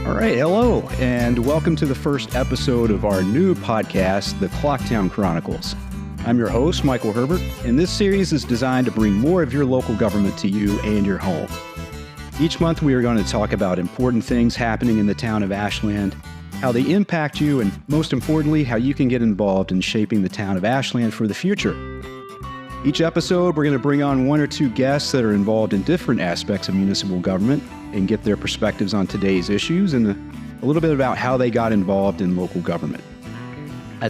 All right, hello, and welcome to the first episode of our new podcast, the Town Chronicles. I'm your host, Michael Herbert, and this series is designed to bring more of your local government to you and your home. Each month, we are going to talk about important things happening in the town of Ashland, how they impact you, and most importantly, how you can get involved in shaping the town of Ashland for the future. Each episode, we're going to bring on one or two guests that are involved in different aspects of municipal government and get their perspectives on today's issues and a little bit about how they got involved in local government.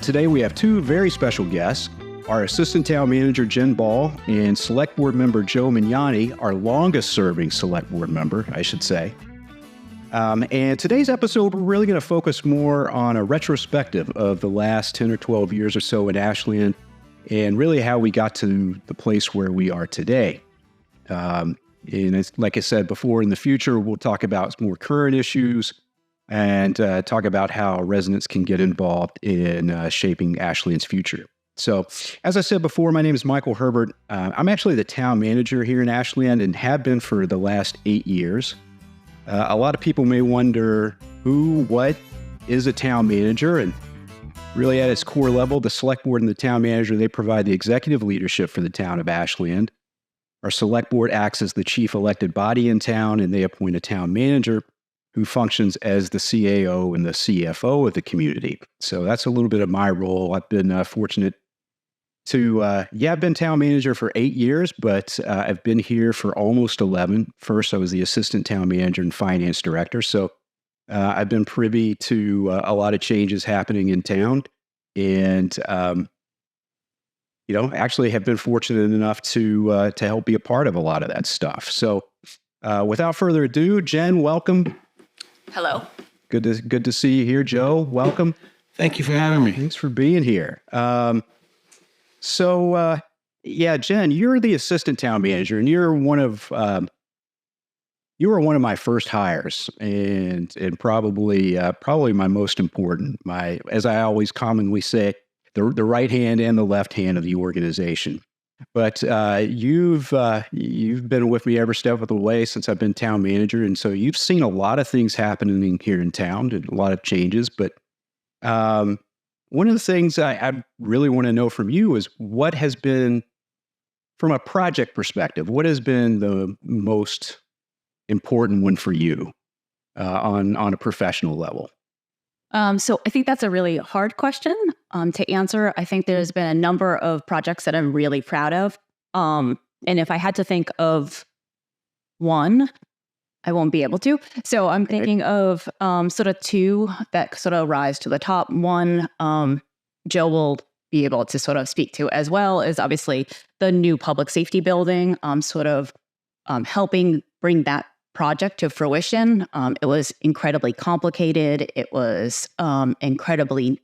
Today, we have two very special guests, our Assistant Town Manager, Jen Ball, and Select Board Member Joe Magnani, our longest-serving Select Board member, I should say. And today's episode, we're really going to focus more on a retrospective of the last 10 or 12 years or so in Ashland, and really how we got to the place where we are today. And it's, like I said before, in the future, we'll talk about more current issues and talk about how residents can get involved in shaping Ashland's future. So, as I said before, my name is Michael Herbert. I'm actually the town manager here in Ashland and have been for the last 8 years. A lot of people may wonder what is a town manager, and really, at its core level, the select board and the town manager, they provide the executive leadership for the town of Ashland. Our select board acts as the chief elected body in town, and they appoint a town manager who functions as the CAO and the CFO of the community. So that's a little bit of my role. I've been fortunate to, I've been town manager for 8 years, but I've been here for almost 11. First, I was the assistant town manager and finance director. So I've been privy to a lot of changes happening in town, and actually have been fortunate enough to help be a part of a lot of that stuff. So, without further ado, Jen, welcome. Hello. Good to see you here, Joe. Welcome. Thank you for having me. Thanks for being here. Jen, you're the assistant town manager, and you're one of you were one of my first hires, and probably my most important. As I always commonly say, the right hand and the left hand of the organization. But you've been with me every step of the way since I've been town manager, and so you've seen a lot of things happening here in town and a lot of changes. But one of the things I really want to know from you is what has been, from a project perspective, what has been the most important one for you on a professional level? So I think that's a really hard question to answer. I think there's been a number of projects that I'm really proud of. And if I had to think of one, I won't be able to. So I'm thinking of sort of two that sort of rise to the top. One, Joe will be able to sort of speak to, as well as obviously the new public safety building, helping bring that project to fruition. It was incredibly complicated. It was incredibly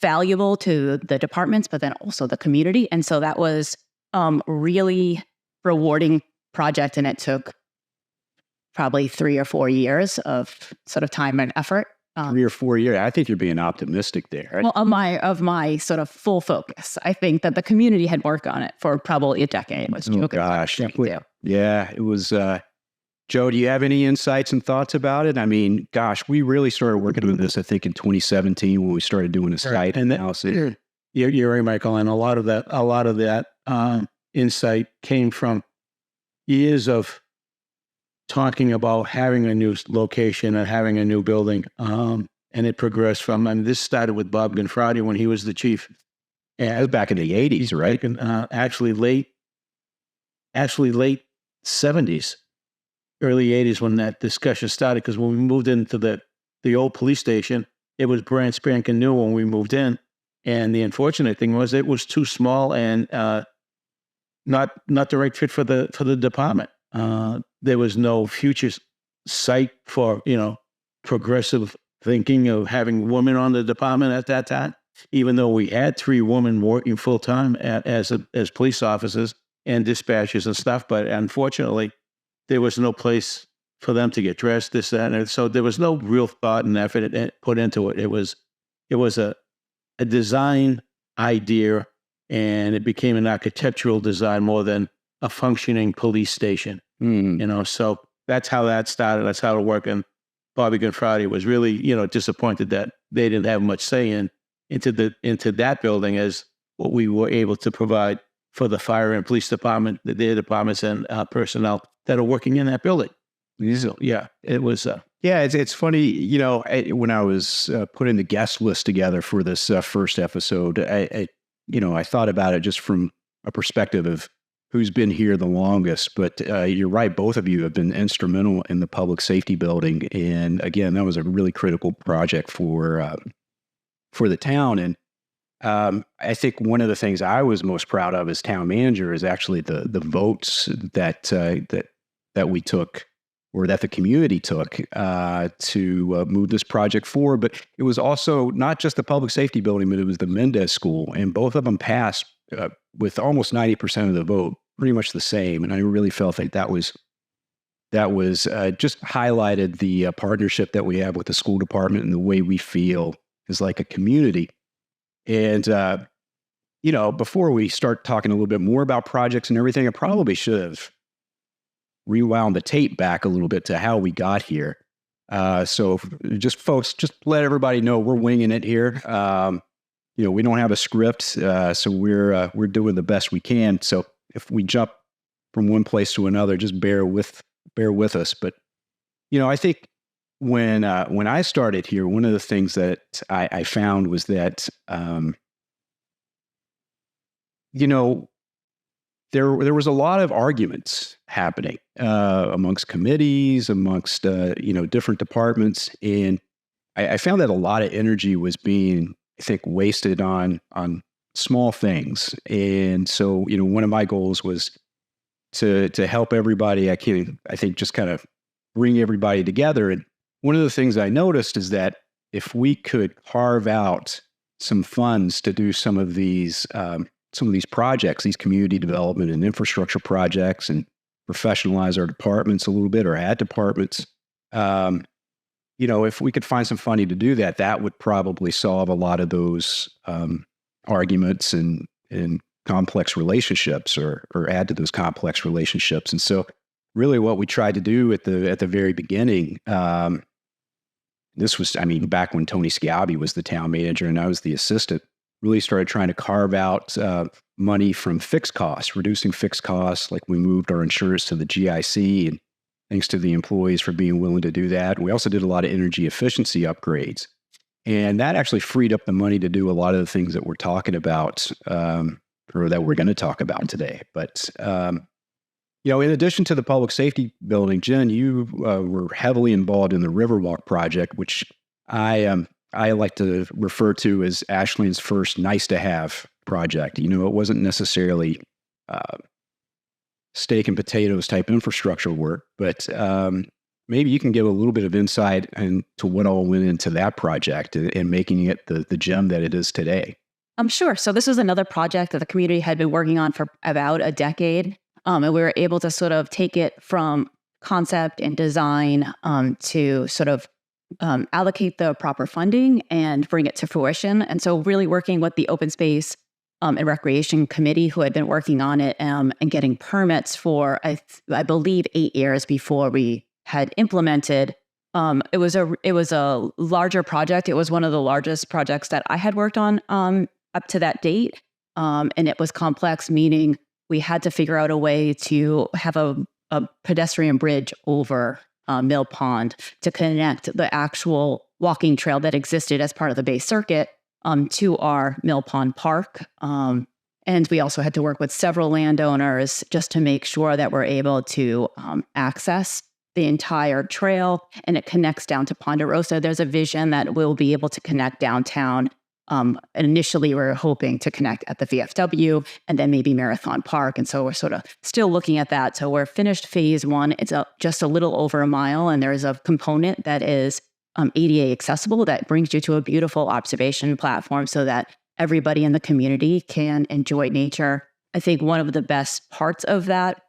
valuable to the departments, but then also the community. And so that was really rewarding project, and it took probably 3 or 4 years of sort of time and effort. 3 or 4 years. I think you're being optimistic there. Right? Well, of my sort of full focus, I think that the community had worked on it for probably a decade. Oh gosh, yeah, it was. Joe, do you have any insights and thoughts about it? I mean, gosh, we really started working on this, I think, in 2017 when we started doing a site analysis. You're right, Michael, and a lot of that insight came from years of talking about having a new location and having a new building, and it progressed from. I mean, this started with Bob Gonfrati when he was the chief. Yeah, it was back in the 80s, right? Actually late 70s. Early 80s when that discussion started, because when we moved into the old police station, it was brand spanking new when we moved in. And the unfortunate thing was it was too small and not the right fit for the department. There was no future sight for, progressive thinking of having women on the department at that time, even though we had 3 women working full time as police officers and dispatchers and stuff. But unfortunately, there was no place for them to get dressed, this, that, and so there was no real thought and effort put into it. It was a design idea, and it became an architectural design more than a functioning police station. So that's how that started. That's how it worked. And Bobby Gonfrati was really, disappointed that they didn't have much say into that building as what we were able to provide for the fire and police department, their departments, and personnel that are working in that building. So, yeah, it was. Yeah, it's funny, when I was putting the guest list together for this first episode, I thought about it just from a perspective of who's been here the longest. But you're right, both of you have been instrumental in the public safety building, and again, that was a really critical project for the town. And I think one of the things I was most proud of as town manager is actually the votes that we took, or that the community took, to move this project forward. But it was also not just the public safety building, but it was the Mendez School, and both of them passed with almost 90% of the vote, pretty much the same. And I really felt like that was just highlighted the partnership that we have with the school department and the way we feel as like a community. And before we start talking a little bit more about projects and everything, I probably should have rewound the tape back a little bit to how we got here. So just let everybody know we're winging it here. We don't have a script, so we're doing the best we can. So if we jump from one place to another, just bear with us. But I think when I started here, one of the things that I found was that there was a lot of arguments happening amongst committees, amongst different departments, and I found that a lot of energy was being, I think, wasted on small things. And so one of my goals was to help everybody. I think just kind of bring everybody together. And one of the things I noticed is that if we could carve out some funds to do some of these projects, these community development and infrastructure projects, and professionalize our departments a little bit, or add departments, if we could find some funding to do that, that would probably solve a lot of those arguments and complex relationships, or add to those complex relationships. And so really what we tried to do at the very beginning, this was, back when Tony Sciabi was the town manager and I was the assistant, really started trying to carve out money from fixed costs, reducing fixed costs. Like we moved our insurance to the GIC, and thanks to the employees for being willing to do that. We also did a lot of energy efficiency upgrades. And that actually freed up the money to do a lot of the things that we're talking about, or that we're going to talk about today. But, in addition to the public safety building, Jen, you were heavily involved in the Riverwalk project, which I like to refer to as Ashland's first nice-to-have project. It wasn't necessarily steak and potatoes type infrastructure work, but maybe you can give a little bit of insight into what all went into that project and making it the gem that it is today. Sure. So this was another project that the community had been working on for about a decade, and we were able to sort of take it from concept and design to sort of allocate the proper funding and bring it to fruition. And so really working with the Open Space and Recreation Committee, who had been working on it and getting permits for, I believe, 8 years before we had implemented. It was a larger project. It was one of the largest projects that I had worked on up to that date. And it was complex, meaning we had to figure out a way to have a pedestrian bridge over Mill Pond to connect the actual walking trail that existed as part of the Bay Circuit to our Mill Pond Park. And we also had to work with several landowners just to make sure that we're able to access the entire trail, and it connects down to Ponderosa. There's a vision that we'll be able to connect downtown. Initially, we were hoping to connect at the VFW and then maybe Marathon Park. And so we're sort of still looking at that. So we're finished phase 1. It's just a little over a mile. And there's a component that is ADA accessible that brings you to a beautiful observation platform so that everybody in the community can enjoy nature. I think one of the best parts of that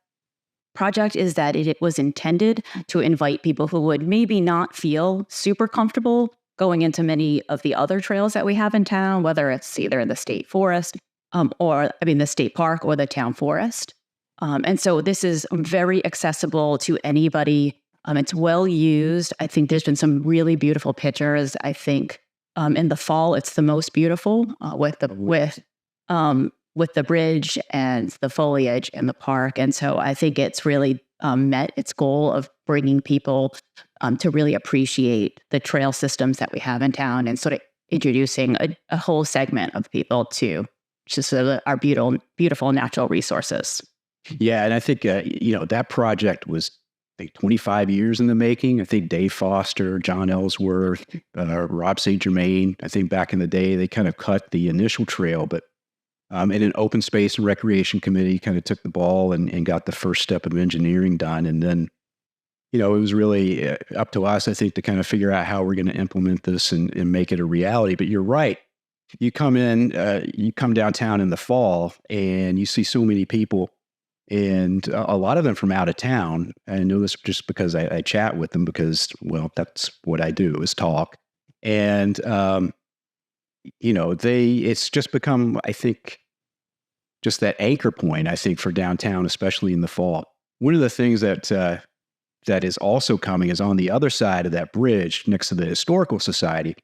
project is that it was intended to invite people who would maybe not feel super comfortable going into many of the other trails that we have in town, whether it's either in the state forest the state park or the town forest. And so this is very accessible to anybody It's well used. I think there's been some really beautiful pictures. I think in the fall, it's the most beautiful with the bridge and the foliage and the park. And so I think it's really met its goal of bringing people to really appreciate the trail systems that we have in town, and sort of introducing a whole segment of people to just our beautiful natural resources. Yeah, and I think that project was, I think, 25 years in the making. I think Dave Foster, John Ellsworth, Rob St. Germain, I think back in the day, they kind of cut the initial trail, but and an open space and recreation committee kind of took the ball and got the first step of engineering done. And then, it was really up to us, I think, to kind of figure out how we're going to implement this and make it a reality. But you're right. You come downtown in the fall and you see so many people, and a lot of them from out of town. I know this just because I chat with them because, well, that's what I do, is talk. And, it's just become, I think, just that anchor point, I think, for downtown, especially in the fall. One of the things that is also coming is on the other side of that bridge next to the Historical Society.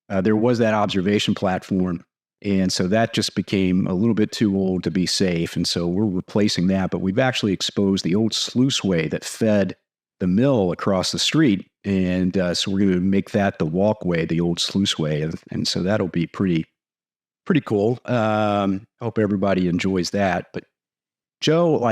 There was that observation platform. And so that just became a little bit too old to be safe. And so we're replacing that. But we've actually exposed the old sluiceway that fed the mill across the street. And so we're going to make that the walkway, the old sluiceway. And so that'll be pretty cool. Hope everybody enjoys that. But Joe,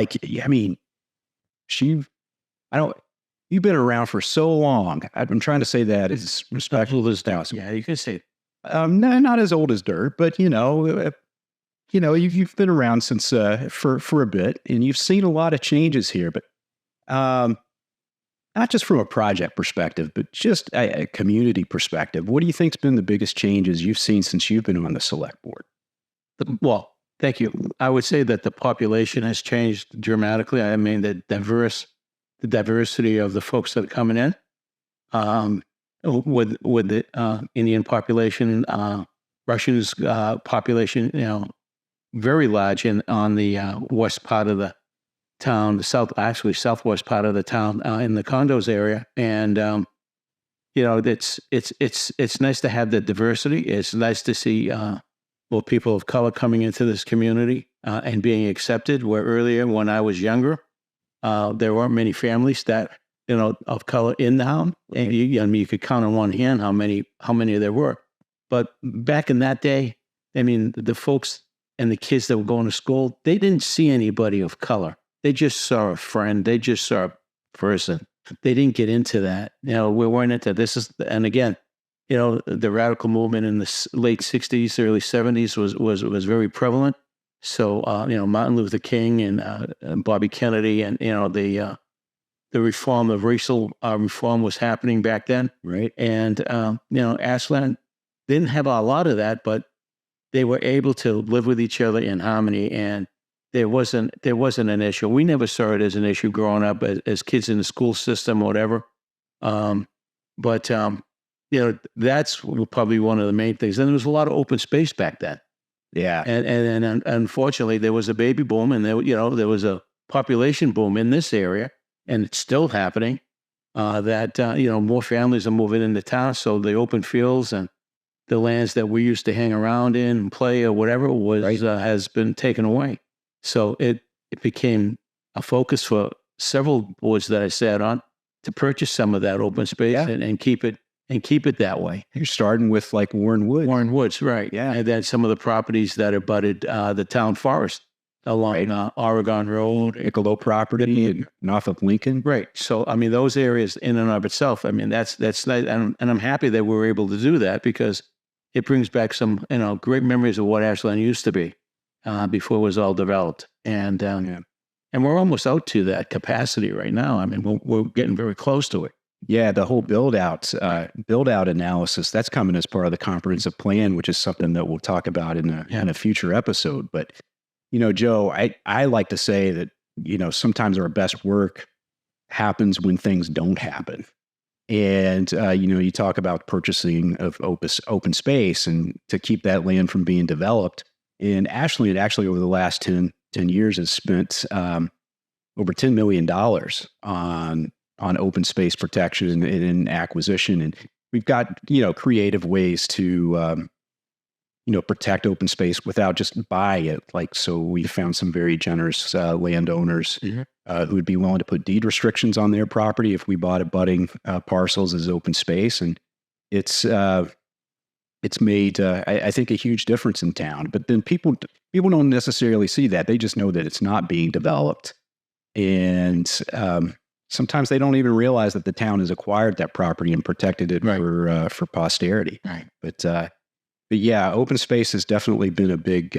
you've been around for so long. I'm trying to say that as respectful as possible. Yeah, you can say it. Not as old as dirt, but you've been around since for a bit, and you've seen a lot of changes here. But not just from a project perspective, but just a community perspective. What do you think's been the biggest changes you've seen since you've been on the select board? Well, thank you. I would say that the population has changed dramatically. I mean, the diversity of the folks that are coming in. With the Indian population, Russians population, very large on the west part of the town, southwest part of the town, in the condos area, and it's nice to have the diversity. It's nice to see more people of color coming into this community and being accepted. Where earlier, when I was younger, there weren't many families that of color in town, and you could count on one hand how many there were. But back in that day, I mean, the folks and the kids that were going to school, they didn't see anybody of color. They just saw a friend. They just saw a person. They didn't get into that. We weren't into this. And again, the radical movement in the late '60s, early '70s was very prevalent. So Martin Luther King and Bobby Kennedy, and the reform of racial reform was happening back then, right? And Ashland didn't have a lot of that, but they were able to live with each other in harmony, and there wasn't an issue. We never saw it as an issue growing up as kids in the school system or whatever. But that's probably one of the main things. And there was a lot of open space back then. Yeah, and unfortunately, there was a baby boom, and there was a population boom in this area. And it's still happening, more families are moving into town. So the open fields and the lands that we used to hang around in and play or whatever has been taken away. So it became a focus for several boards that I sat on to purchase some of that open space and keep it that way. You're starting with like Warren Woods. Warren Woods, right. Yeah. And then some of the properties that abutted the town forest along Oregon Road, Icolo property, north of Lincoln. Right. So, I mean, those areas in and of itself, I mean, that's nice. And I'm happy that we were able to do that because it brings back some, great memories of what Ashland used to be before it was all developed. And we're almost out to that capacity right now. I mean, we're getting very close to it. Yeah, the whole build out analysis, that's coming as part of the comprehensive plan, which is something that we'll talk about in a future episode. But Joe, I like to say that, sometimes our best work happens when things don't happen. And, you talk about purchasing of open space and to keep that land from being developed. And Ashland, actually, over the last 10 years, has spent over $10 million on open space protection and acquisition. And we've got, creative ways to, protect open space without just buying it. Like, so we found some very generous landowners who would be willing to put deed restrictions on their property if we bought abutting parcels as open space. And it's made, I think, a huge difference in town. But then people don't necessarily see that. They just know that it's not being developed. And sometimes they don't even realize that the town has acquired that property and protected it for posterity. Right. But yeah, open space has definitely been a big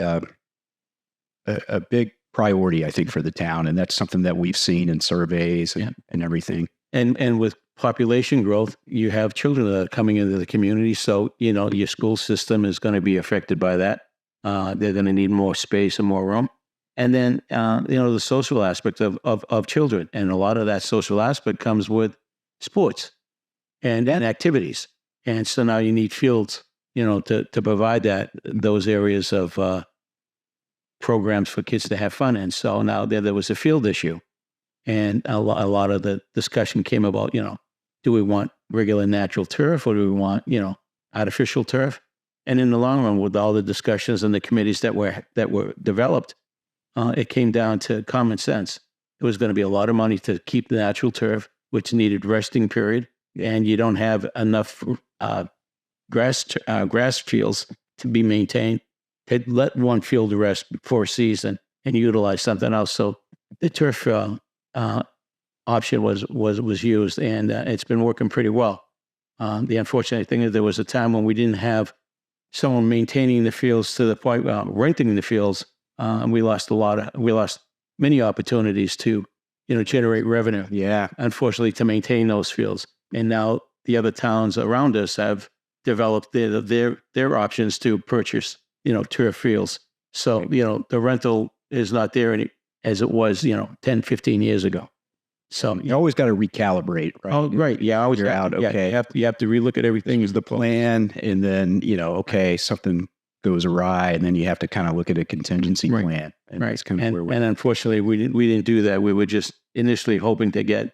priority, I think, for the town, and that's something that we've seen in surveys and everything. And with population growth, you have children that are coming into the community, so your school system is going to be affected by that. They're going to need more space and more room. And then, the social aspect of children. And a lot of that social aspect comes with sports and activities. And so now you need fields, to provide those areas of programs for kids to have fun in. So now there was a field issue. And a lot of the discussion came about, do we want regular natural turf or do we want, artificial turf? And in the long run, with all the discussions and the committees that were developed, it came down to common sense. It was going to be a lot of money to keep the natural turf, which needed resting period, and you don't have enough grass fields to be maintained. They'd let one field rest for a season and utilize something else. So the turf option was used, and it's been working pretty well. The unfortunate thing is there was a time when we didn't have someone maintaining the fields to the point renting the fields. And we lost many opportunities to, generate revenue. Yeah. Unfortunately, to maintain those fields. And now the other towns around us have developed their options to purchase, turf fields. So, the rental is not there as it was, 10, 15 years ago. So you always got to recalibrate, right? Oh, right. Yeah. Figure out, okay. You have to relook at everything as the plan. And then, okay, something goes awry, and then you have to kind of look at a contingency plan. And that's kind of where and unfortunately, we didn't do that. We were just initially hoping to get,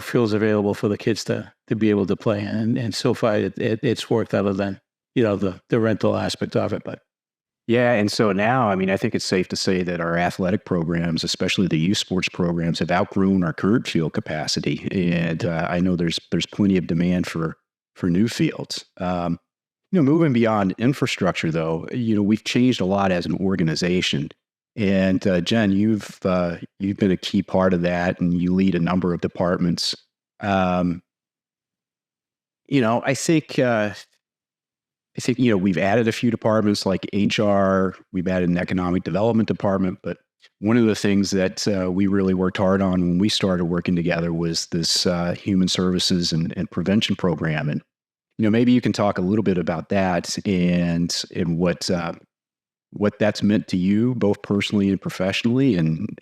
fields available for the kids to be able to play. And so far, it's worked other than, the rental aspect of it. But yeah, and so now, I think it's safe to say that our athletic programs, especially the youth sports programs, have outgrown our current field capacity. And I know there's plenty of demand for new fields. Moving beyond infrastructure, though, we've changed a lot as an organization. And Jen, you've been a key part of that, and you lead a number of departments. I think we've added a few departments like HR. We've added an economic development department, but one of the things that we really worked hard on when we started working together was this human services and prevention program. And maybe you can talk a little bit about that and what that's meant to you, both personally and professionally, and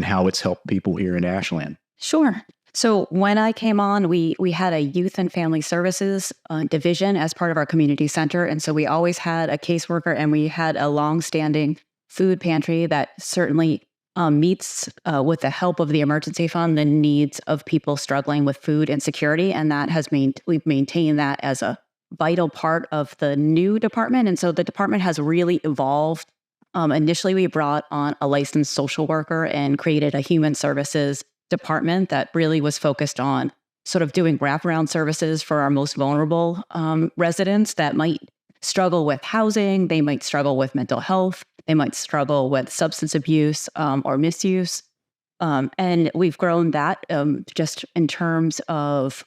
how it's helped people here in Ashland. Sure. So when I came on, we had a youth and family services division as part of our community center. And so we always had a caseworker, and we had a longstanding food pantry that certainly meets, with the help of the emergency fund, the needs of people struggling with food insecurity. And that we've maintained that as a vital part of the new department. And so the department has really evolved. Initially, we brought on a licensed social worker and created a human services department that really was focused on sort of doing wraparound services for our most vulnerable residents that might struggle with housing, they might struggle with mental health, they might struggle with substance abuse or misuse. And we've grown that just in terms of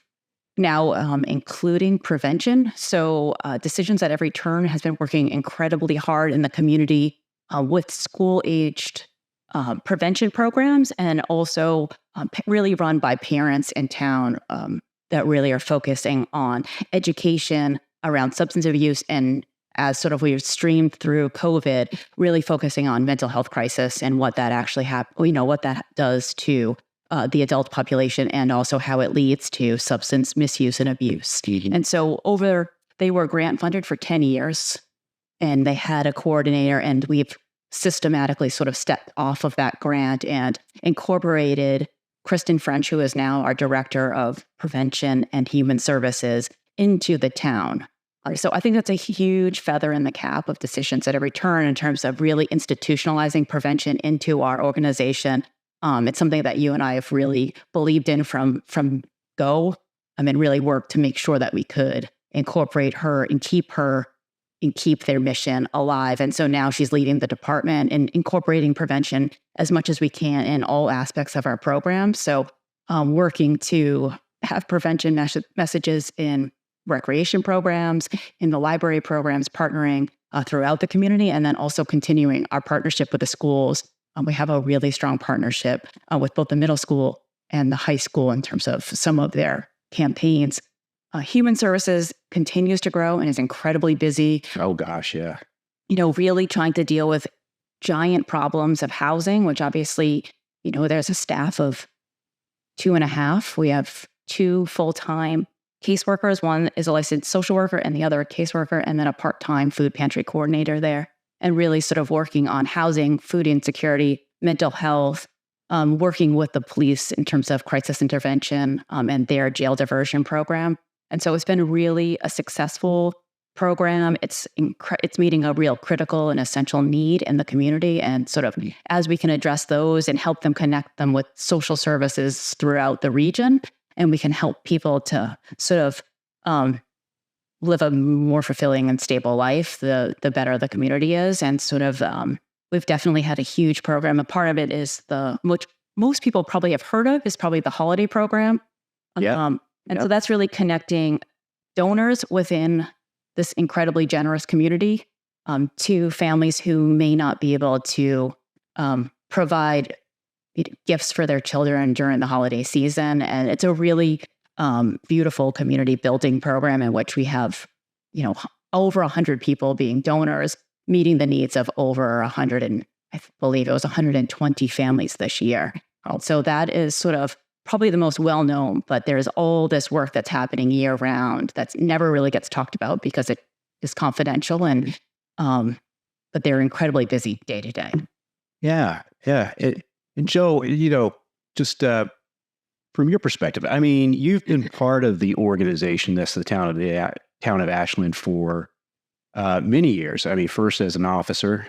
now including prevention. So Decisions at Every Turn has been working incredibly hard in the community with school-aged prevention programs, and also really run by parents in town that really are focusing on education around substance abuse, and as sort of we've streamed through COVID, really focusing on mental health crisis and what that actually what that does to the adult population, and also how it leads to substance misuse and abuse. Mm-hmm. And so they were grant funded for 10 years, and they had a coordinator, and we've systematically sort of stepped off of that grant and incorporated Kristen French, who is now our Director of Prevention and Human Services, into the town. So I think that's a huge feather in the cap of decisions at every turn in terms of really institutionalizing prevention into our organization. It's something that you and I have really believed in from go, and really worked to make sure that we could incorporate her and keep their mission alive. And so now she's leading the department and incorporating prevention as much as we can in all aspects of our program. So working to have prevention messages in recreation programs, in the library programs, partnering throughout the community, and then also continuing our partnership with the schools. We have a really strong partnership with both the middle school and the high school in terms of some of their campaigns. Human Services continues to grow and is incredibly busy. Oh, gosh, yeah. Really trying to deal with giant problems of housing, which obviously, there's a staff of 2.5. We have 2 full-time caseworkers. One is a licensed social worker and the other a caseworker, and then a part-time food pantry coordinator there. And really sort of working on housing, food insecurity, mental health, working with the police in terms of crisis intervention and their jail diversion program. And so it's been really a successful program. It's meeting a real critical and essential need in the community. And sort of as we can address those and help them connect them with social services throughout the region, and we can help people to sort of live a more fulfilling and stable life, the better the community is. And sort of we've definitely had a huge program. A part of it is which most people probably have heard of, is probably the holiday program. So that's really connecting donors within this incredibly generous community to families who may not be able to provide gifts for their children during the holiday season. And it's a really beautiful community building program in which we have, over 100 people being donors, meeting the needs of over 100, and I believe it was 120 families this year. So that is sort of probably the most well-known, but there's all this work that's happening year-round that never really gets talked about because it is confidential, and but they're incredibly busy day to day. Yeah. And Joe, just from your perspective, you've been part of the organization that's the town of Ashland for many years. First as an officer,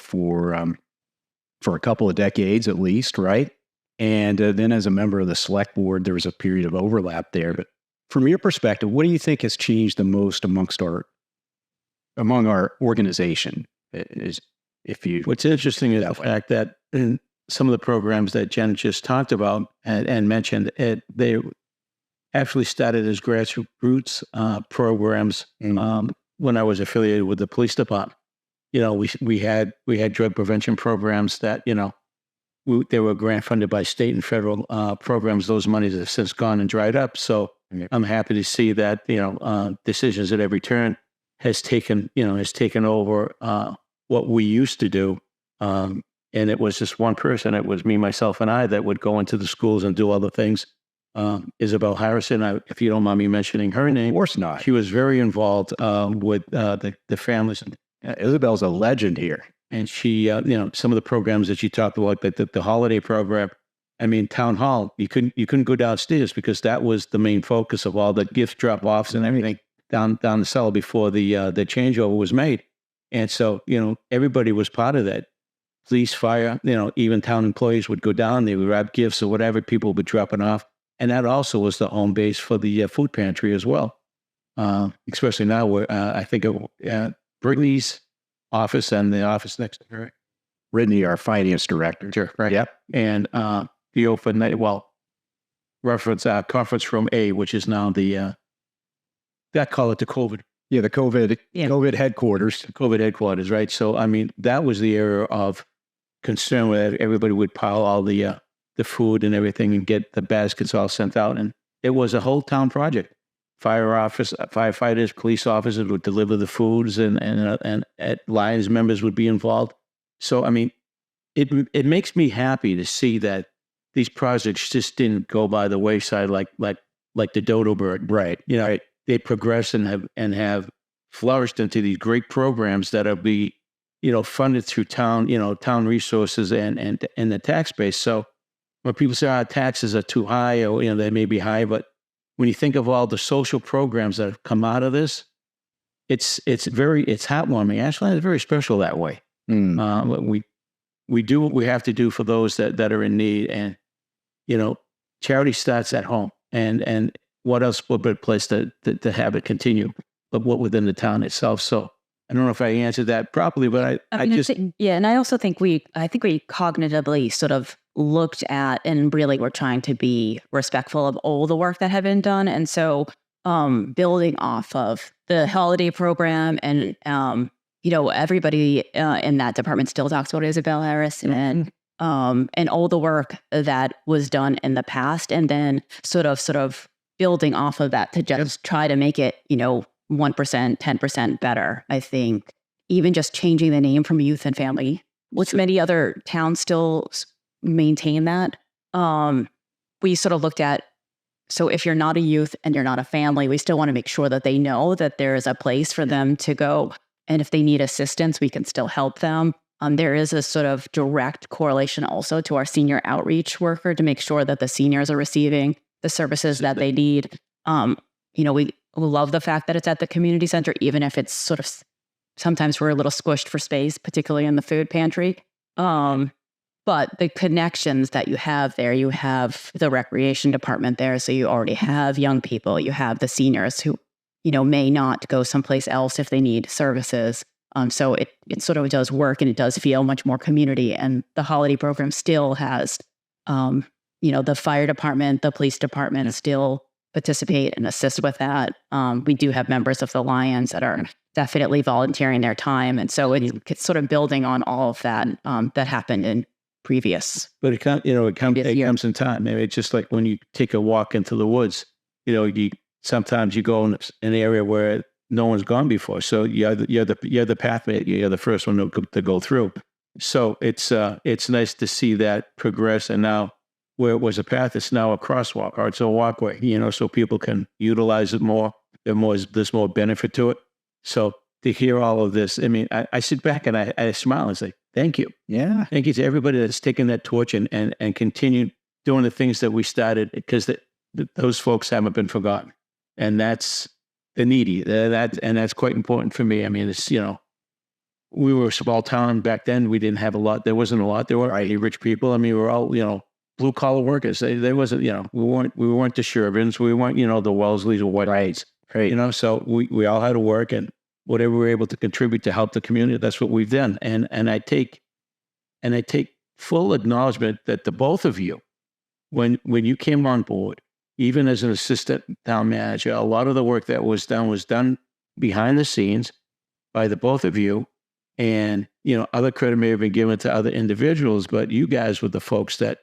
for a couple of decades at least, right? And then as a member of the select board, there was a period of overlap there. But from your perspective, what do you think has changed the most among our organization? What's interesting is the fact that in some of the programs that Jen just talked about and mentioned, they actually started as grassroots programs when I was affiliated with the police department. We had drug prevention programs that, they were grant funded by state and federal programs. Those monies have since gone and dried up. So I'm happy to see that, Decisions at Every Turn has taken over what we used to do. And it was just one person. It was me, myself, and I that would go into the schools and do other things. Isabel Harrison, if you don't mind me mentioning her name. Of course not. She was very involved with the families. Isabel's a legend here. And she, some of the programs that she talked about, like the holiday program, Town Hall, you couldn't go downstairs because that was the main focus of all the gift drop-offs and everything down the cellar before the changeover was made. And so, everybody was part of that. Police, fire, even town employees would go down, they would wrap gifts or whatever, people would be dropping off. And that also was the home base for the food pantry as well. Especially now where I think Brittany's office and the office next to her. Brittany, our finance director. Sure, right. Yep. And the open, reference conference room A, which is now that call it the COVID. Yeah, the COVID headquarters. COVID headquarters, right? So, that was the area of concern where everybody would pile all the food and everything and get the baskets all sent out. And it was a whole town project. Firefighters, police officers would deliver the foods and Lions members would be involved. So, it makes me happy to see that these projects just didn't go by the wayside like the dodo bird. Right. They progress and have flourished into these great programs that are funded through town resources and the tax base. So when people say our taxes are too high, or they may be high, but when you think of all the social programs that have come out of this, it's heartwarming. Ashland is very special that way. We do what we have to do for those that are in need, and charity starts at home. And what else would be a place to have it continue, but what within the town itself? So I don't know if I answered that properly, but and I also think we cognitively sort of looked at and really were trying to be respectful of all the work that had been done. And so building off of the holiday program and, everybody in that department still talks about Isabel Harris and all the work that was done in the past. And then sort of building off of that to just try to make it, 1%, 10% better. I think even just changing the name from Youth and Family, which many other towns still maintain that. We sort of looked at, so if you're not a youth and you're not a family, we still want to make sure that they know that there is a place for them to go. And if they need assistance, we can still help them. There is a sort of direct correlation also to our senior outreach worker to make sure that the seniors are receiving the services that they need. We love the fact that it's at the community center, even if it's sort of, sometimes we're a little squished for space, particularly in the food pantry. But the connections that you have there, you have the recreation department there. So you already have young people, you have the seniors who, may not go someplace else if they need services. So it sort of does work, and it does feel much more community. And the holiday program still has, the fire department, the police department still participate and assist with that. We do have members of the Lions that are definitely volunteering their time. And so it's sort of building on all of that that happened in previous. But it comes in time. Maybe it's just like when you take a walk into the woods, sometimes you go in an area where no one's gone before. So you're the pathway, you're the first one to go through. So it's nice to see that progress. And now where it was a path, it's now a crosswalk, or it's a walkway, so people can utilize it more. There's more benefit to it. So to hear all of this, I mean, I sit back and I smile and say, thank you. Yeah. Thank you to everybody that's taken that torch and continued doing the things that we started, because those folks haven't been forgotten. And that's the needy. And that's quite important for me. I mean, it's, we were a small town back then. We didn't have a lot. There wasn't a lot. There weren't any rich people. I mean, we were all, blue collar workers. There wasn't, we weren't the Shervins. We weren't, the Wellesleys or Whites. Right. So we all had to work, and whatever we were able to contribute to help the community, that's what we've done. And I take full acknowledgement that the both of you, when you came on board, even as an assistant town manager, a lot of the work that was done behind the scenes by the both of you. And, other credit may have been given to other individuals, but you guys were the folks that,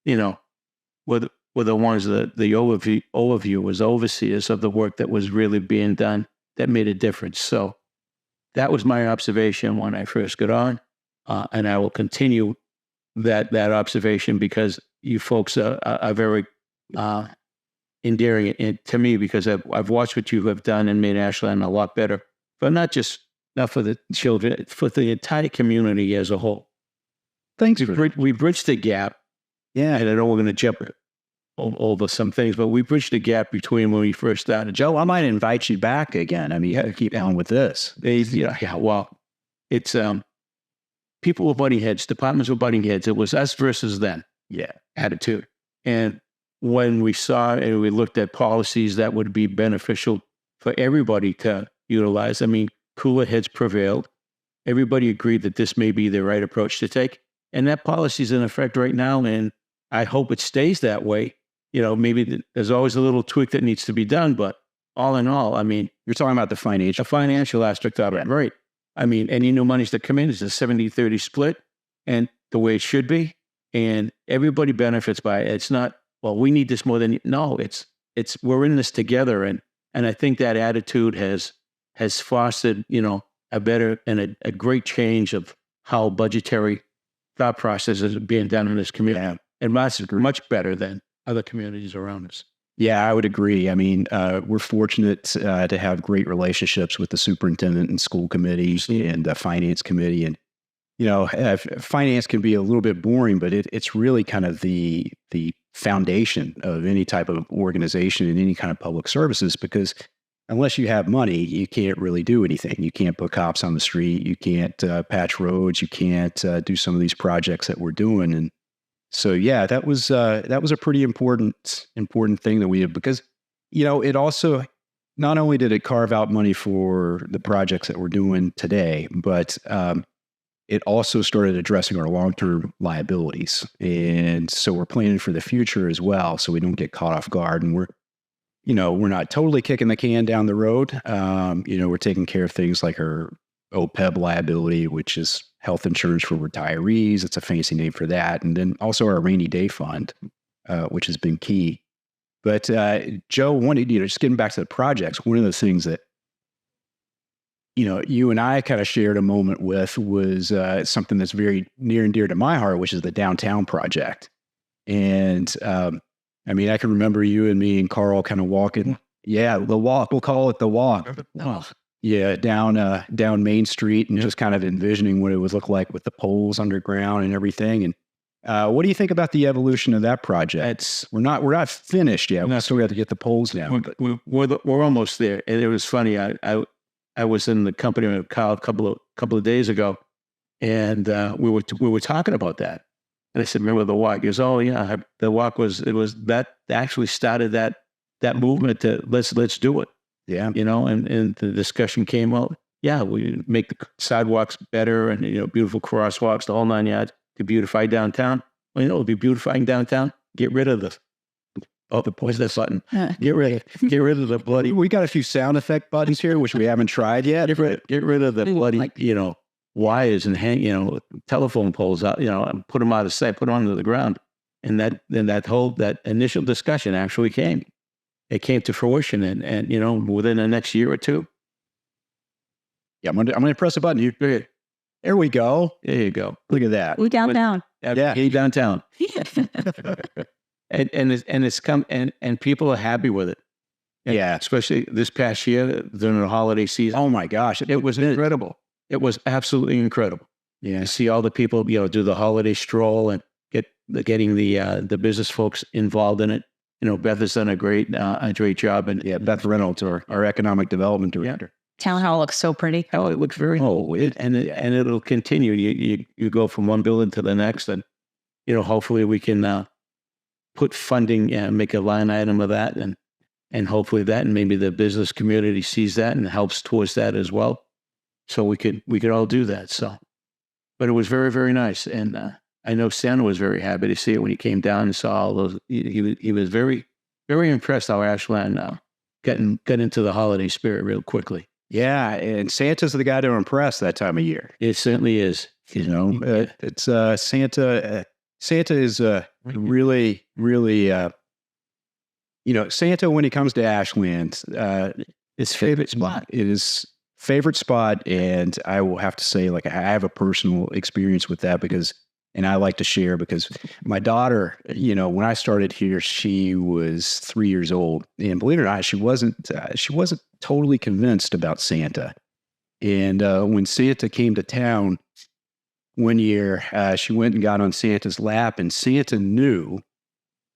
were the ones that the overview was overseers of the work that was really being done that made a difference. So that was my observation when I first got on. And I will continue that observation, because you folks are very endearing to me, because I've watched what you have done and made Ashland a lot better, but not for the children, for the entire community as a whole. Thanks. We bridged the gap. Yeah. And I know we're going to jump over some things, but we bridged the gap between when we first started. Joe, I might invite you back again. I mean, you got to keep on with this. Well, it's people were butting heads, departments were butting heads. It was us versus them. Yeah. Attitude. And when we saw and we looked at policies that would be beneficial for everybody to utilize, I mean, cooler heads prevailed. Everybody agreed that this may be the right approach to take. And that policy is in effect right now, and I hope it stays that way. Maybe there's always a little tweak that needs to be done, but all in all, I mean, you're talking about the financial aspect of it, right? I mean, any new monies that come in is a 70-30 split, and the way it should be, and everybody benefits by it. It's not, well, we need this more than no. It's we're in this together, and I think that attitude has fostered a better and a great change of how budgetary thought processes are being done in this community. Yeah. And much better than other communities around us. Yeah, I would agree. I mean, we're fortunate to have great relationships with the superintendent and school committees and the finance committee. And, finance can be a little bit boring, but it's really kind of the foundation of any type of organization and any kind of public services, because unless you have money, you can't really do anything. You can't put cops on the street. You can't patch roads. You can't do some of these projects that we're doing. And so, yeah, that was a pretty important thing that we did, because, it also, not only did it carve out money for the projects that we're doing today, but it also started addressing our long-term liabilities. And so we're planning for the future as well, so we don't get caught off guard. And we're not totally kicking the can down the road. We're taking care of things like our OPEB liability, which is health insurance for retirees. It's a fancy name for that. And then also our rainy day fund, which has been key. But Joe, just getting back to the projects, one of the things that, you and I kind of shared a moment with was something that's very near and dear to my heart, which is the downtown project. And I can remember you and me and Carl kind of walking. Yeah, the walk. We'll call it the walk. Oh. Yeah, down Main Street, and just kind of envisioning what it would look like with the poles underground and everything. And what do you think about the evolution of that project? We're not finished yet. We still got to get the poles down. We're almost there. And it was funny. I was in the company with Kyle a couple of days ago, and we were talking about that. And I said, "Remember the walk?" He goes, "Oh yeah, the walk was that actually started that movement to let's do it." Yeah, and the discussion came out. Yeah, we make the sidewalks better and beautiful crosswalks, the whole 9 yards to beautify downtown. Well, we'll be beautifying downtown. Get rid of the poison button. Get rid of the bloody. We got a few sound effect buttons here, which we haven't tried yet. Get rid of the bloody, wires and hang, telephone poles out, and put them out of sight, put them onto the ground. And that initial discussion actually came. It came to fruition, and within the next year or two. Yeah, I'm gonna press a button. There we go. There you go. Look at that. We downtown. Yeah, downtown. and it's come and people are happy with it. Yeah, especially this past year during the holiday season. Oh my gosh, it was incredible. It was absolutely incredible. Yeah, to see all the people do the holiday stroll and getting the business folks involved in it. Beth has done a great job, and Beth Reynolds, our economic development director. Town hall looks so pretty. Oh, it looks very. And it'll continue. You go from one building to the next, and hopefully we can put funding and make a line item of that, and hopefully that, and maybe the business community sees that and helps towards that as well. So we could all do that. So, but it was very, very nice, and I know Santa was very happy to see it when he came down and saw all those. He was very, very impressed how Ashland got into the holiday spirit real quickly. Yeah, and Santa's the guy to impress that time of year. It certainly is. It's Santa. Santa is really, really. Santa, when he comes to Ashland, his favorite spot. It is favorite spot, and I will have to say, I have a personal experience with that and I like to share because my daughter, when I started here, she was 3 years old, and believe it or not, she wasn't totally convinced about Santa. And when Santa came to town one year, she went and got on Santa's lap, and Santa knew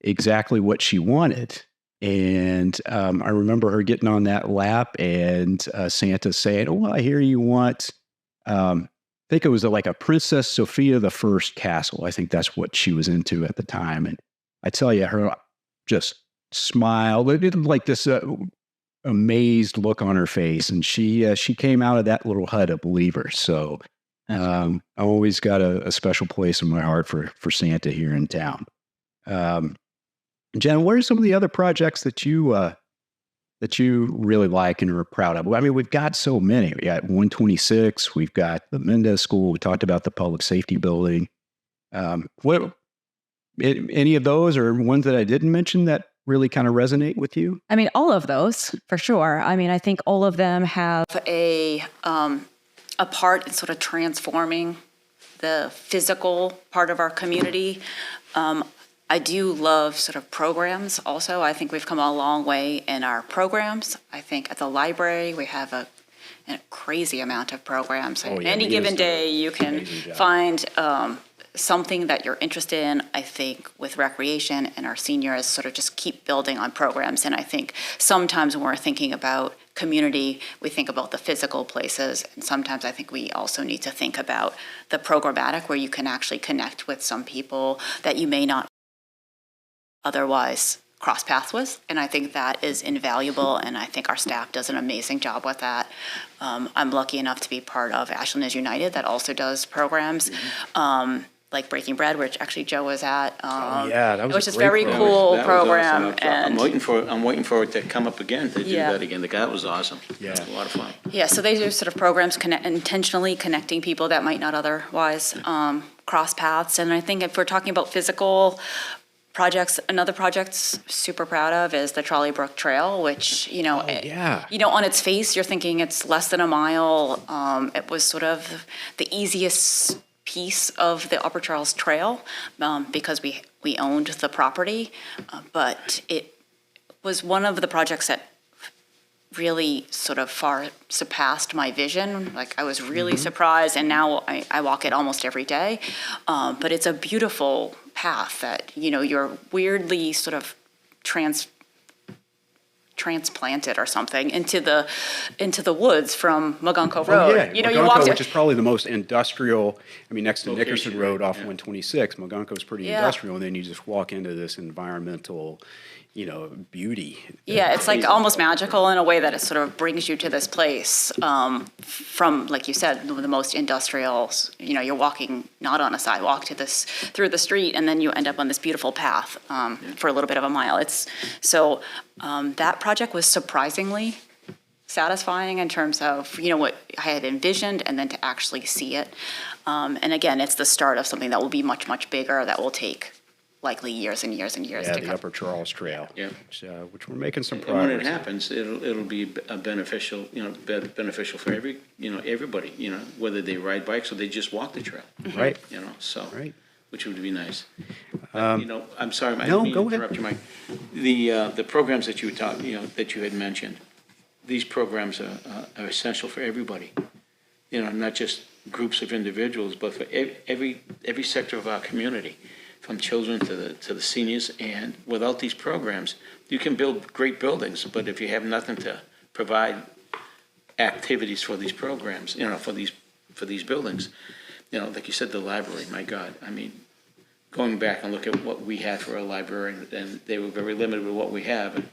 exactly what she wanted. And I remember her getting on that lap, and Santa saying, "Oh, I hear you want." I think it was like a Princess Sophia the First castle. I think that's what she was into at the time. And I tell you, her just smiled, like this amazed look on her face. And she came out of that little hut a believer. So I always got a special place in my heart for Santa here in town. Jen, what are some of the other projects that you really like and are proud of? I mean, we've got so many. We got 126. We've got the Mendez School. We talked about the public safety building. Any of those or ones that I didn't mention that really kind of resonate with you? I mean, all of those for sure. I mean, I think all of them have a part in sort of transforming the physical part of our community. I do love sort of programs also. I think we've come a long way in our programs. I think at the library we have a a crazy amount of programs. Oh, yeah, Any Mina's given done day, you can amazing job. find something that you're interested in. I think with recreation and our seniors sort of just keep building on programs. And I think sometimes when we're thinking about community, we think about the physical places. And sometimes I think we also need to think about the programmatic, where you can actually connect with some people that you may not otherwise cross paths with. And I think that is invaluable. And I think our staff does an amazing job with that. I'm lucky enough to be part of Ashland is United that also does programs. Like Breaking Bread, which actually Joe was at. yeah, that was which a is great very program. cool That was program. awesome. And I'm waiting for it to come up again, to do Yeah. that again. That was awesome. Yeah. It was a lot of fun. yeah, so they do sort of programs intentionally connecting people that might not otherwise cross paths. And I think if we're talking about physical projects, another project super proud of is the Trolley Brook Trail, which, yeah. on its face, you're thinking it's less than a mile. It was sort of the easiest piece of the Upper Charles Trail because we owned the property, but it was one of the projects that really sort of far surpassed my vision. Like I was really surprised, and now I walk it almost every day. But it's a beautiful path that, you're weirdly sort of transplanted or something into the woods from Magunko Road. Yeah, you Magunko, walk which is probably the most industrial. I mean, next to Location, Nickerson Road off yeah. 126, Magunko's pretty Yeah. industrial, and then you just walk into this environmental, beauty. Yeah, it's like almost magical in a way that it sort of brings you to this place from, like you said, the most industrial. You're walking not on a sidewalk through the street, and then you end up on this beautiful path for a little bit of a mile. That project was surprisingly satisfying in terms of what I had envisioned, and then to actually see it. And again, it's the start of something that will be much, much bigger. That will take likely years and years and years Yeah, to the come. Upper Charles Trail. Yeah. Which we're making some And progress. when it happens, it'll be a beneficial, beneficial for everybody, whether they ride bikes or they just walk the trail. Right. Right. Which would be nice. I'm sorry, I no, didn't mean go to ahead. interrupt you, Mike. The programs that you were talking, that you had mentioned, these programs are essential for everybody. Not just groups of individuals, but for every sector of our community, from children to the seniors. And without these programs, you can build great buildings, but if you have nothing to provide activities for these programs, for these buildings, like you said, the library, my God, I mean, going back and look at what we had for a library, and they were very limited with what we have. And,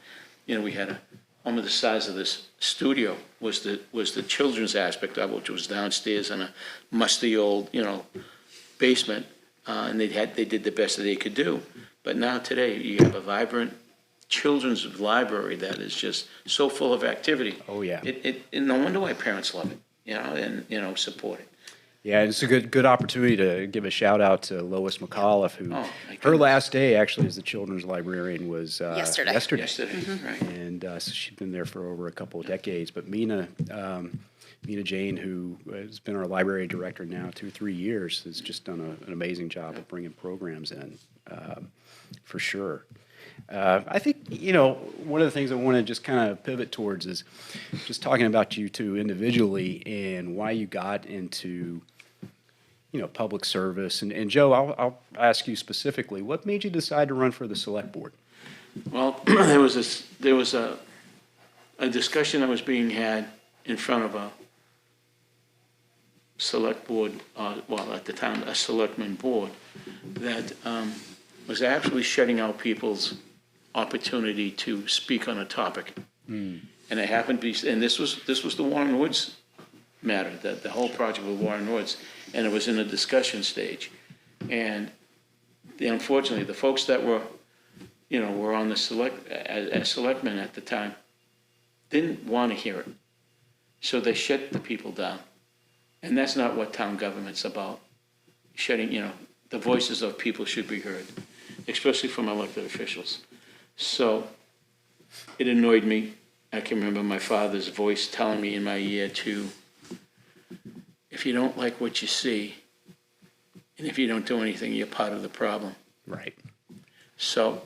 we had almost the size of this studio was the children's aspect of it, which was downstairs in a musty old, basement. And they did the best that they could do. But now today, you have a vibrant children's library that is just so full of activity. Oh, yeah. And no wonder why parents love it, and support it. Yeah, it's a good opportunity to give a shout out to Lois McAuliffe, who my her goodness. last day actually as the children's librarian was Yesterday. Yesterday, right? And so she's been there for over a couple of decades. But Mina Jane, who has been our library director now 2 or 3 years, has just done an amazing job of bringing programs in, for sure. I think, one of the things I want to just kind of pivot towards is just talking about you two individually and why you got into, public service. And Joe, I'll ask you specifically, what made you decide to run for the select board? Well, there was a discussion that was being had in front of a select board, at the time, a selectman board, that was actually shutting out people's opportunity to speak on a topic. And it happened to be, and this was the Warren Woods matter, the whole project with Warren Woods, and it was in a discussion stage. And unfortunately, the folks that were on the as selectmen at the time, didn't want to hear it. So they shut the people down. And that's not what town government's about. Shutting, the voices of people should be heard, especially from elected officials. So it annoyed me. I can remember my father's voice telling me in my ear if you don't like what you see, and if you don't do anything, you're part of the problem. Right. So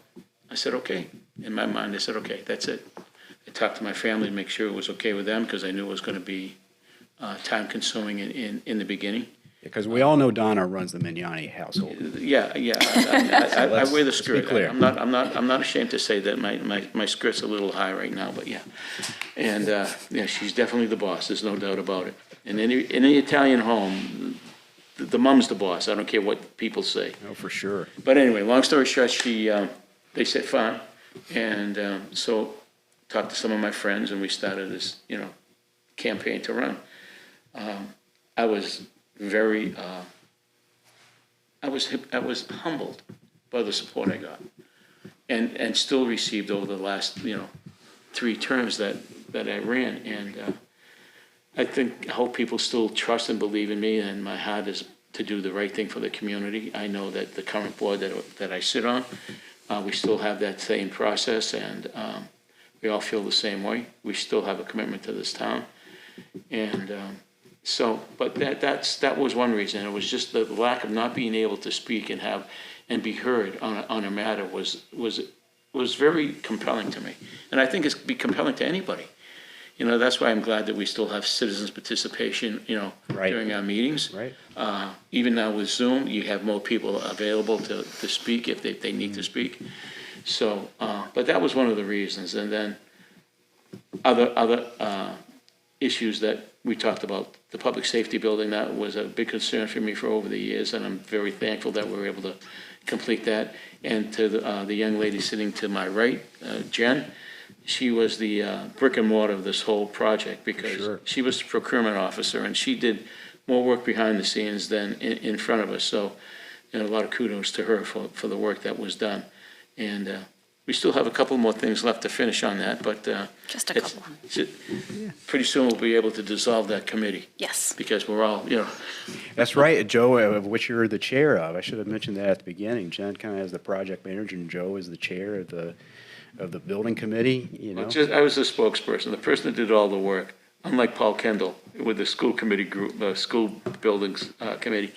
I said, okay. In my mind, I said, okay, that's it. I talked to my family to make sure it was okay with them, because I knew it was going to be time-consuming in the beginning. Because we all know Donna runs the Magnani household. Yeah. I wear the skirt. clear. I'm not ashamed to say that my skirt's a little high right now, but yeah. And she's definitely the boss. There's no doubt about it. And in any Italian home, the mom's the boss. I don't care what people say. Oh, for sure. But anyway, long story short, they said fine, and so talked to some of my friends, and we started this campaign to run. I was very I was humbled by the support I got, and still received over the last 3 terms that I ran, and I hope people still trust and believe in me, and my heart is to do the right thing for the community. I know that the current board that I sit on, we still have that same process, and we all feel the same way. We still have a commitment to this town, and but that was one reason. It was just the lack of not being able to speak and be heard on a matter was very compelling to me, and I think it's be compelling to anybody. That's why I'm glad that we still have citizens' participation, Right. during our meetings. Right. Even now with Zoom, you have more people available to speak if they need to speak. So, but that was one of the reasons. And then other issues that we talked about, the public safety building, that was a big concern for me for over the years, and I'm very thankful that we were able to complete that. And to the young lady sitting to my right, Jen, she was the brick and mortar of this whole project, because Sure. she was the procurement officer, and she did more work behind the scenes than in front of us. So, a lot of kudos to her for the work that was done. And we still have a couple more things left to finish on that, but Just a couple. pretty soon we'll be able to dissolve that committee, Yes. because we're all, That's right, Joe, of which you're the chair of. I should have mentioned that at the beginning. Jen kind of is the project manager, and Joe is the chair of the building committee. I was the spokesperson, the person that did all the work. Unlike Paul Kendall with the school committee group, school buildings committee,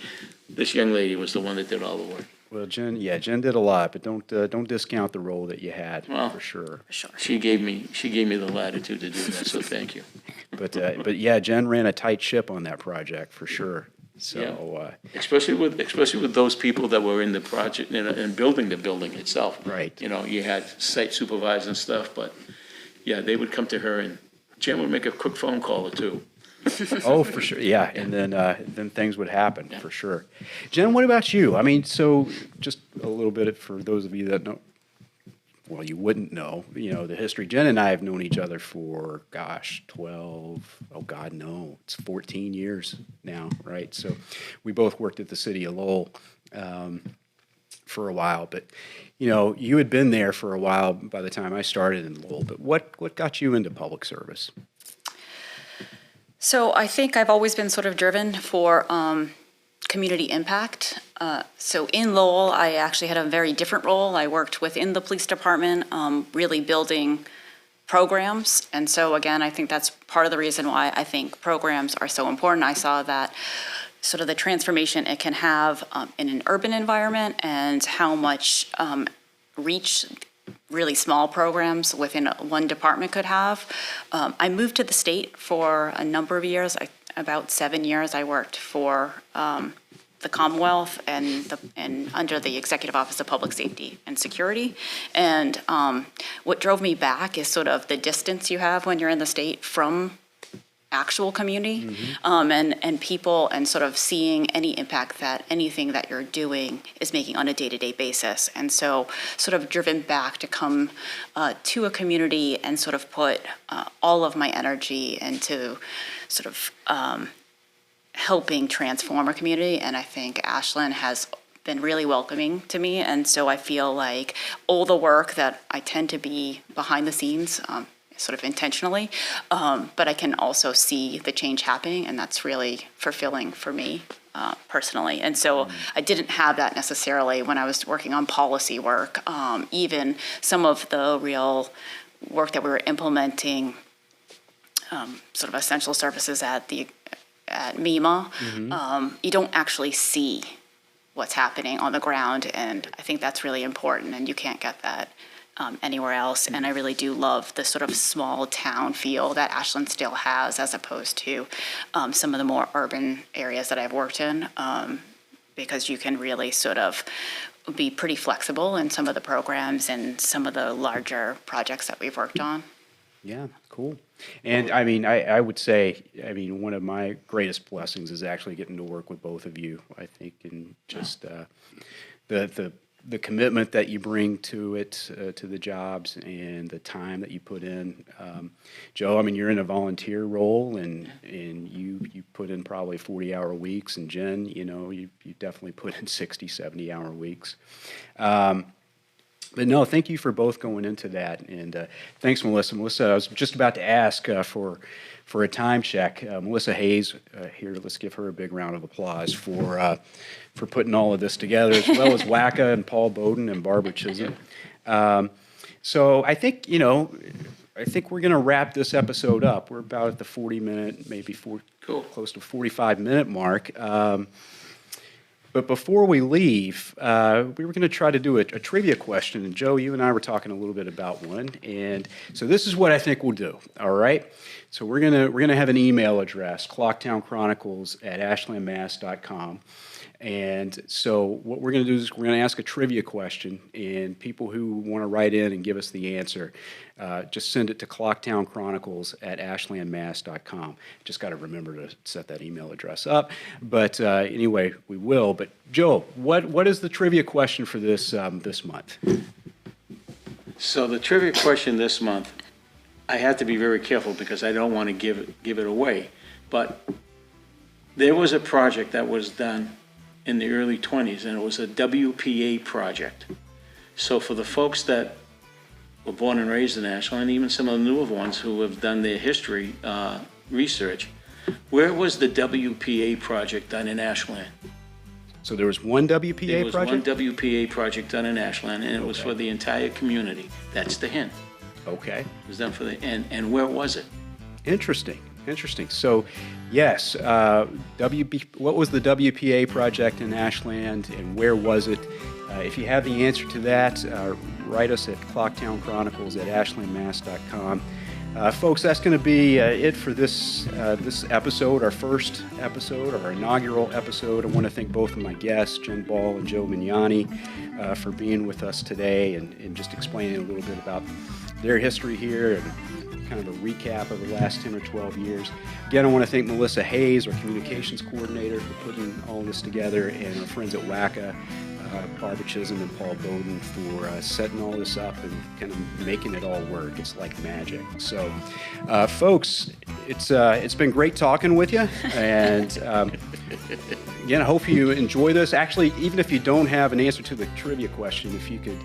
this young lady was the one that did all the work. Well, Jen did a lot, but don't discount the role that you had, Well, for sure. For sure. She gave me the latitude to do that, so thank you. But yeah, Jen ran a tight ship on that project for sure. So Especially with those people that were in the project and building the building itself. Right. You had site supervisors and stuff, but yeah, they would come to her, and Jen would make a quick phone call or two. oh, for sure, yeah, and then things would happen for sure. Jen, what about you? I mean, so just a little bit for those of you that know. Well, you wouldn't know, the history. Jen and I have known each other for, 12, oh God, no, it's 14 years now, right? So we both worked at the city of Lowell for a while, but, you had been there for a while by the time I started in Lowell, but what got you into public service? So I think I've always been sort of driven for community impact. So in Lowell, I actually had a very different role. I worked within the police department, really building programs. And so again, I think that's part of the reason why I think programs are so important. I saw that sort of the transformation it can have in an urban environment, and how much reach really small programs within one department could have. I moved to the state for a number of years. About 7 years, I worked for the Commonwealth and under the Executive Office of Public Safety and Security. And what drove me back is sort of the distance you have when you're in the state from actual community, and people, and sort of seeing any impact that anything that you're doing is making on a day-to-day basis. And so sort of driven back to come to a community and sort of put all of my energy into sort of helping transform a community. And I think Ashland has been really welcoming to me. And so I feel like all the work that I tend to be behind the scenes, sort of intentionally, but I can also see the change happening, and that's really fulfilling for me personally. And so I didn't have that necessarily when I was working on policy work. Even some of the real work that we were implementing, sort of essential services at MEMA, you don't actually see what's happening on the ground, and I think that's really important, and you can't get that anywhere else. And I really do love the sort of small town feel that Ashland still has, as opposed to some of the more urban areas that I've worked in, because you can really sort of be pretty flexible in some of the programs and some of the larger projects that we've worked on. Yeah, cool. And I mean, I would say, I mean, one of my greatest blessings is actually getting to work with both of you, I think, and just the commitment that you bring to it, to the jobs, and the time that you put in. Joe, I mean, you're in a volunteer role, and you put in probably 40-hour weeks, and Jen, you know, you definitely put in 60, 70-hour weeks. But no, thank you for both going into that, and thanks, Melissa. Melissa, I was just about to ask for a time check. Melissa Hayes here. Let's give her a big round of applause for putting all of this together, as well as WACA and Paul Bowden and Barbara Chisholm. So I think we're going to wrap this episode up. We're about at the 40-minute, maybe close to 45-minute mark. But before we leave, we were going to try to do a trivia question. And Joe, you and I were talking a little bit about one. And so this is what I think we'll do. All right. So we're gonna have an email address, clocktownchronicles@ashlandmass.com. And so what we're going to do is we're going to ask a trivia question, and people who want to write in and give us the answer, just send it to clocktownchronicles@ashlandmass.com. Just got to remember to set that email address up. But anyway, we will. But Joe, what is the trivia question for this month? So the trivia question this month, I have to be very careful because I don't want to give it away. But there was a project that was done in the early 20s, and it was a WPA project. So for the folks that were born and raised in Ashland, and even some of the newer ones who have done their history research, where was the WPA project done in Ashland? So there was one WPA project? There was one WPA project done in Ashland, and it was for the entire community. That's the hint. Okay. It was done for and where was it? Interesting. So, yes, what was the WPA project in Ashland, and where was it? If you have the answer to that, write us at clocktownchronicles@ashlandmass.com. Folks, that's going to be it for this episode, our first episode, our inaugural episode. I want to thank both of my guests, Jen Ball and Joe Magnani, for being with us today and just explaining a little bit about their history here and kind of a recap of the last 10 or 12 years. Again, I want to thank Melissa Hayes, our communications coordinator, for putting all this together, and our friends at WACA, Barbara Chisholm and Paul Bowden, for setting all this up and kind of making it all work. It's like magic. So, folks, it's been great talking with you, and again, I hope you enjoy this. Actually, even if you don't have an answer to the trivia question, if you could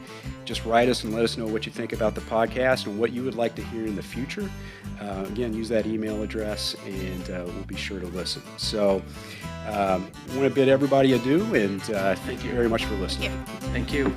just write us and let us know what you think about the podcast and what you would like to hear in the future. Again, use that email address, and we'll be sure to listen. So I want to bid everybody adieu, and thank you very much for listening. Thank you.